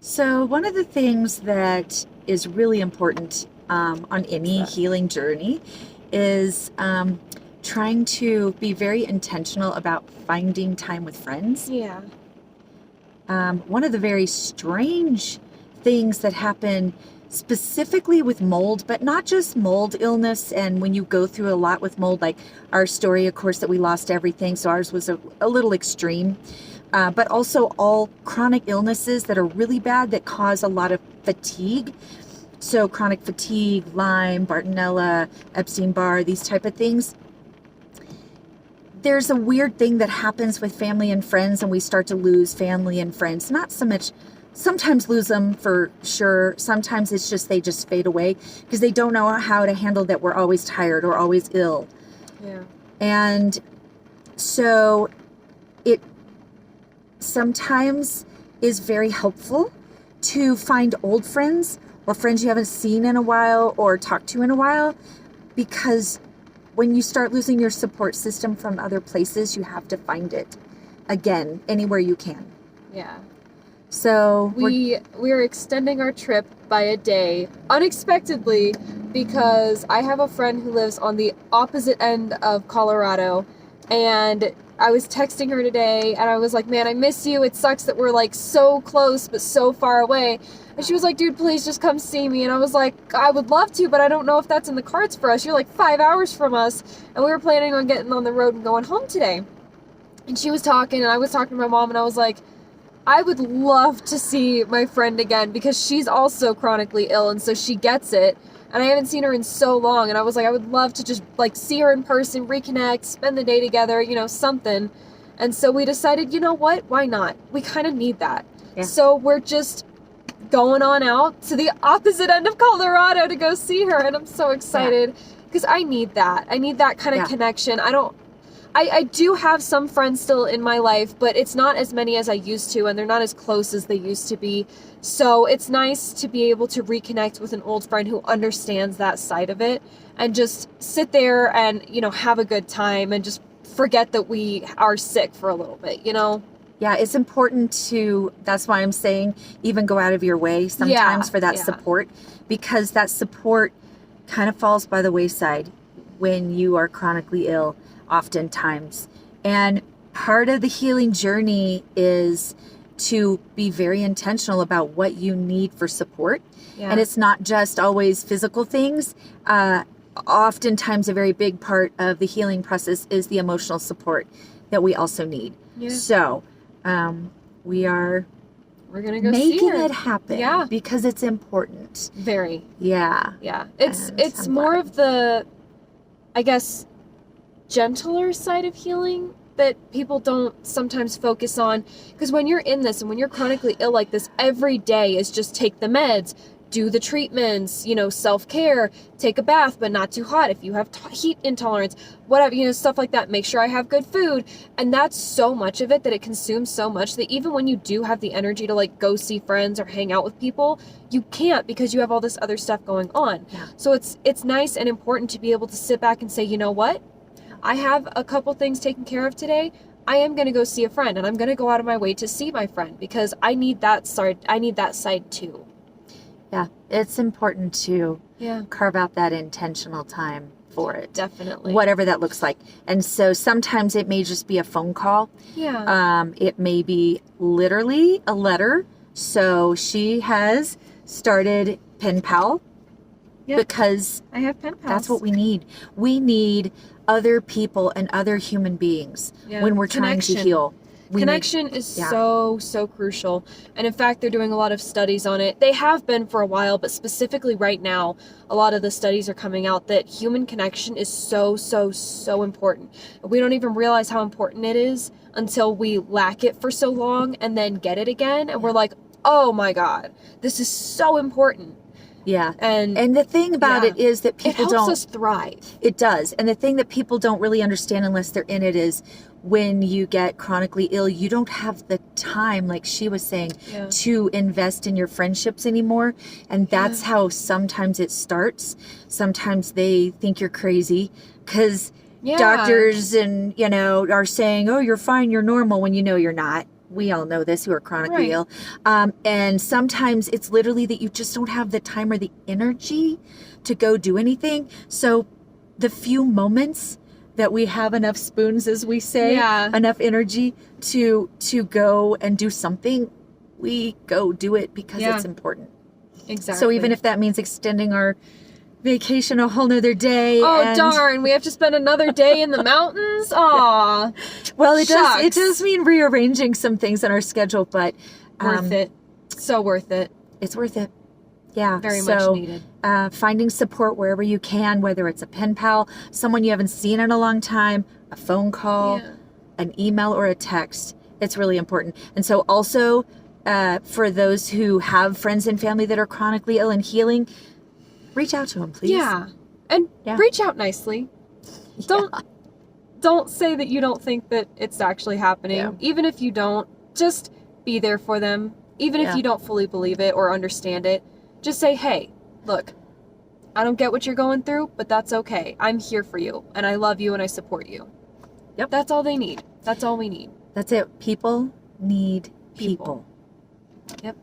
So, one of the things that is really important on What's any that? healing journey is trying to be very intentional about finding time with friends. Yeah. One of the very strange things that happen specifically with mold, but not just mold illness. And when you go through a lot with mold, like our story, of course, that we lost everything, so ours was a little extreme. But also all chronic illnesses that are really bad that cause a lot of fatigue. So chronic fatigue, Lyme, Bartonella, Epstein-Barr, these type of things. There's a weird thing that happens with family and friends, and we start to lose family and friends. Not so much, sometimes lose them for sure. Sometimes it's just they just fade away because they don't know how to handle that we're always tired or always ill. Yeah. And so it sometimes is very helpful to find old friends or friends you haven't seen in a while or talked to in a while, because when you start losing your support system from other places, you have to find it again anywhere you can. Yeah. So We're extending our trip by a day unexpectedly because I have a friend who lives on the opposite end of Colorado, and I was texting her today and I was like, "Man, I miss you. It sucks that we're like so close but so far away." And she was like, "Dude, please just come see me." And I was like, "I would love to, but I don't know if that's in the cards for us. You're like 5 hours from us, and we were planning on getting on the road and going home today." And she was talking and I was talking to my mom and I was like, I would love to see my friend again because she's also chronically ill, and so she gets it. And I haven't seen her in so long, and I was like, I would love to just like see her in person, reconnect, spend the day together, something. And so we decided, you know what? Why not? We kind of need that. Yeah. So we're just going on out to the opposite end of Colorado to go see her, and I'm so excited because I need that. I need that kind of connection. I do have some friends still in my life, but it's not as many as I used to, and they're not as close as they used to be. So it's nice to be able to reconnect with an old friend who understands that side of it and just sit there and, have a good time and just forget that we are sick for a little bit, Yeah, it's important that's why I'm saying even go out of your way sometimes for that support, because that support kind of falls by the wayside when you are chronically ill, oftentimes. And part of the healing journey is to be very intentional about what you need for support. Yeah. And it's not just always physical things. Oftentimes a very big part of the healing process is the emotional support that we also need. Yeah. So we're gonna go making see her. it happen. Yeah. Because it's important. Very. Yeah. Yeah. It's more glad. of the, I guess, gentler side of healing that people don't sometimes focus on, because when you're in this and when you're chronically ill like this, every day is just take the meds, do the treatments, self-care, take a bath but not too hot if you have heat intolerance, whatever, stuff like that. Make sure I have good food. And that's so much of it that it consumes so much that even when you do have the energy to like go see friends or hang out with people, you can't because you have all this other stuff going on. Yeah. So it's nice and important to be able to sit back and say, you know what, I have a couple things taken care of today. I am going to go see a friend, and I'm going to go out of my way to see my friend because I need that side. I need that side too. Yeah, it's important to carve out that intentional time for it. Definitely. Whatever that looks like. And so sometimes it may just be a phone call. Yeah. It may be literally a letter. So she has started Pen Pal because I have Pen Pals. that's what we need. We need other people and other human beings when we're trying to heal. Connection is so crucial. And in fact, they're doing a lot of studies on it. They have been for a while, but specifically right now, a lot of the studies are coming out that human connection is so important. We don't even realize how important it is until we lack it for so long and then get it again. And we're like, oh my God, this is so important. Yeah. And the thing about it is that people it helps us thrive. It does. And the thing that people don't really understand unless they're in it is when you get chronically ill, you don't have the time, like she was saying, to invest in your friendships anymore. And that's how sometimes it starts. Sometimes they think you're crazy because doctors and, are saying, oh, you're fine, you're normal, when you know you're not. We all know this who are chronically Right. ill. And sometimes it's literally that you just don't have the time or the energy to go do anything. So the few moments that we have enough spoons, as we say, Yeah. enough energy to go and do something, we go do it because Yeah. it's important. Exactly. So even if that means extending our vacation a whole nother day. Oh, and, darn. We have to spend another day in the mountains? Aw. Well, it Shucks. does mean rearranging some things in our schedule, but Worth it. So worth it. it's worth it. Yeah. Very so, much needed. Finding support wherever you can, whether it's a pen pal, someone you haven't seen in a long time, a phone call, Yeah. an email, or a text. It's really important. And so also for those who have friends and family that are chronically ill and healing, reach out to them, please. Yeah. And Yeah. reach out nicely. Don't say that you don't think that it's actually happening. Yeah. Even if you don't, just be there for them. Even if Yeah. you don't fully believe it or understand it, just say, hey, look, I don't get what you're going through, but that's okay. I'm here for you, and I love you, and I support you. Yep. That's all they need. That's all we need. That's it. People need people. Yep.